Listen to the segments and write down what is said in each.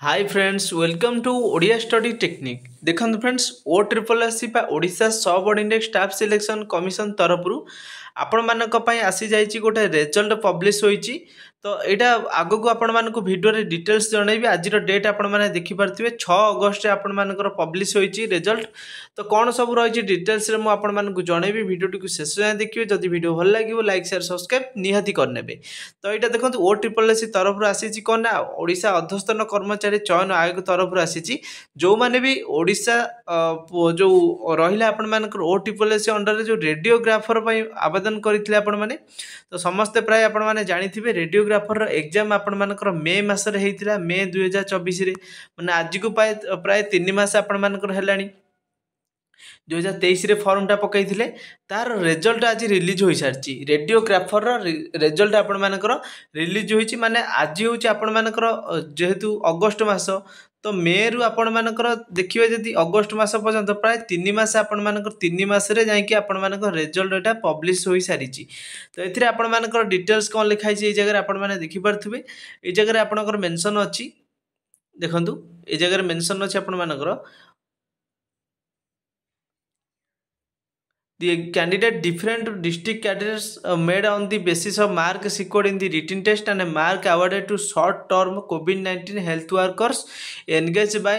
Hi friends welcome to Odia study technique देखो friends O triple SC Odisha subordinate staff selection commission तरफ आपण मानक पई आसी जाइछि गोटे रिजल्ट पब्लिश होइछि। तो यहाँ आगो को आपण मानक वीडियो रे डिटेल्स जनइबी आज डेट आपण माने देखि पारथिबे 6 अगस्त रे आपण मानकर पब्लिश होइछि रिजल्ट। तो कौन सब रही डिटेल्स रे मु आपण मानक जनइबी वीडियो टी शेष जाए देखिए जदि वीडियो भल लागिवो लाइक शेयर सब्सक्राइब निहाती करनेबे। तो यहाँ देखो ओ ट्रिपल एससी तरफ आसी कौन ना ओडिशा अधस्तन कर्मचारी चयन आयोग तरफ आसी जो मैंने भी ओडिशा जो रहा आपण मानकर ओ ट्रिपल एससी अंडर जो रेडियोग्राफर आवेदन करते आपण मैंने तो समस्ते प्राय आपण मैंने जानी रेडियोग्राफर एग्जाम आपण मानकर मे मसरे होता मे 2024 मैंने आज को प्राय 3 मास आपण मानकर है 2023 फर्म टा पकई तार रिजल्ट आज रिलीज हो सारी रेडियोग्राफर रिजल्ट आपण मानकर रिलीज होइछि माने आज होछि आपण मानकर जेहेतु अगस्त मास तो मे रु आपण मानकर देखिए जदि अगस्त मास पर्यंत प्राय 3 मास आपण मानकर 3 मास रे जाई कि आपण मानकर रिजल्ट एटा पब्लिश होई सारी। तो एथिरे आपण मानकर डिटेल्स कोन लिखाई छै ए जगह आपण माने देखि परथुबे ए जगह आपणकर मेंशन अछि देखंतु ए जगह मेंशन अछि आपण मानकर the candidate different district candidates made on the basis of mark scored in the written test and a mark awarded to short term covid-19 health workers engaged by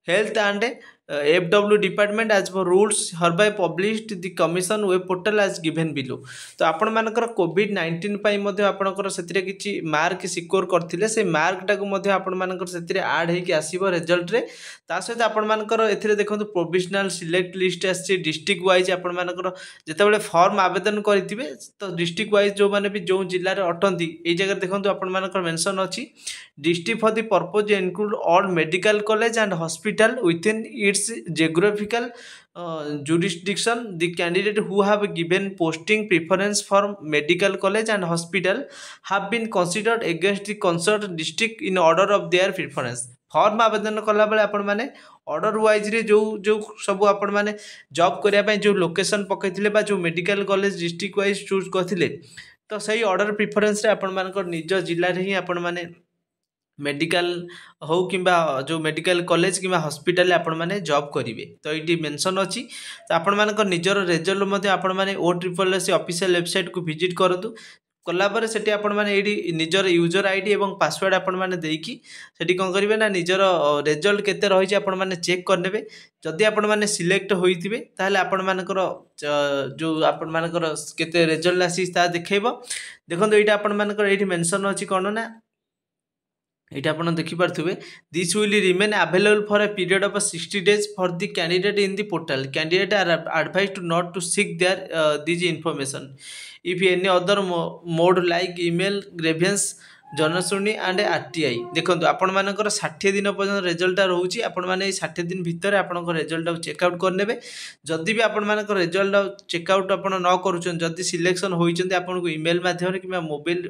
health and FW department as per rules hereby published the commission web portal as given below। तो आपण मानकर कोविड-19 पई मध्ये आपणकर सेतिरे किछि mark secure करथिले से mark टाको मध्ये आपण मानकर सेतिरे ऐड हे कि आसीबो रिजल्ट रे। ता सहित आपण मानकर एथिरे देखंतु प्रोविजनल सिलेक्ट लिस्ट आसी डिस्ट्रिक्ट वाइज आपण मानकर जेतेबेले फॉर्म आवेदन करथिबे तो डिस्ट्रिक्ट वाइज जो माने भी जो जिल्ला रे अटंती ए जगह देखंतु आपण मानकर मेंशन अछि district for the purpose include all medical college and hospital within it's geographical jurisdiction the candidate who have given posting preference for medical college and hospital have been considered against the concerned district in order of their preference। Form आवेदन कला बेले आपण माने order wise रे जो जो सब आपण माने जॉब करिया पय जो लोकेशन पकैथिले बा जो medical college district wise choose करथिले तो सही ऑर्डर प्रेफरेंस रे आपण मानकर निज जिल्ला रे ही आपण माने मेडिकल हो किंबा जो मेडिकल कॉलेज किंबा हॉस्पिटल आपण माने जॉब करिवे। तो ये मेंशन अछि तो आपण मानकर निजर रिजल्ट मध्ये आपण माने ओ ट्रिपल एस ऑफिशियल वेबसाइट को विजिट करतु कला पर सेठी आपण माने एडी निजर यूजर आईडी एवं पासवर्ड आपण माने देकी सेठी कोन करिवे ना निजर रिजल्ट केते रही छै आपण माने चेक करनेबे। जदि आपण माने सिलेक्ट होइतिबे ताहले आपण मानकर जो आपण मानकर केते रिजल्ट आसी ता देखैबो। देखंतु एटा आपण मानकर एठी मेंशन अछि कोन ना ये आप देखिपे this will remain available for a period of 60 days for the candidate in the portal candidate are advise to not to seek there this information if any other mode like email grievance जनशुणी and RTI. देखो आपण मानकर 60 दिन पर्यटन result रोचे आपण मैंने 60 दिन भितर आपण रिजल्ट चेकआउट करने जदि भी आपण मानकर रिजल्ट चेकआउट आप न करुँच सिलेक्शन होती आपन को ईमेल मध्यम कि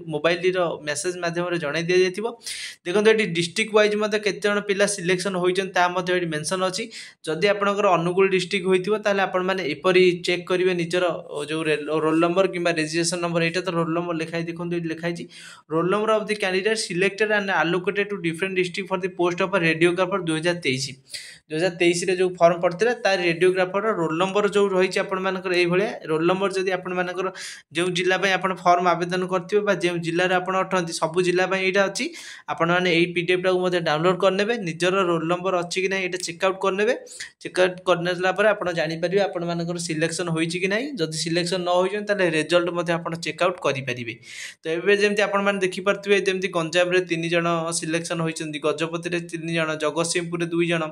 मोबाइल मेसेज मध्यम जन दि जाइए। देखो ये डिस्ट्रिक्ट वाइज मत केते पिला सिलेक्शन होती मेंशन अच्छी जदि आपंकर अनुगुल डिस्ट्रिक्ट होता आपण मैंने एपरी चेक करेंगे निजर जो रोल नंबर कि रेजिस्ट्रेशन नंबर यहाँ तो रोल नंबर लिखाई देखो लिखाई roll number of the candidate selected and allocated to different district for the post of radiographer 2023 रे जो फॉर्म पड़ता तार रेडियोग्राफर रोल नंबर जो रही आपर ये रोल नंबर जदि आपर जो जिला आप फॉर्म आवेदन करेंगे जो जिले में आप अटंती सब जिला यहाँ अच्छी आपण मैंने यही पीडीएफ टाक डाउनलोड करने निजर रोल नंबर अच्छी कि ना ये चेकआउट करने चेकआउट कर आप जापर आपण मानकर सिलेक्शन होती कि ना जदि सिलेक्शन न हो रिजल्ट आप चेकआउट करेंगे। तो ये जमी आप देखिपे जमी गंजाम 3 जन सिलेक्शन होती गजपति 3 जन जगतसिंहपुर 2 जन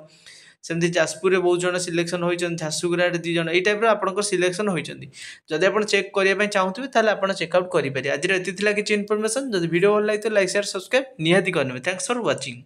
सेमती जाजपुर बहुत जन सिलेक्शन होती झारसुगुड़ा 2 जन ये टाइप आप सिलेक्शन होती जदि आप चेक करने चाहूँगे ताहले आप चेकआउट करेंगे। आज ये किसी इनफर्मेशन जब वीडियो भल लगे तो लाइक शेयर सब्सक्राइब निहाती करने। Thanks for watching.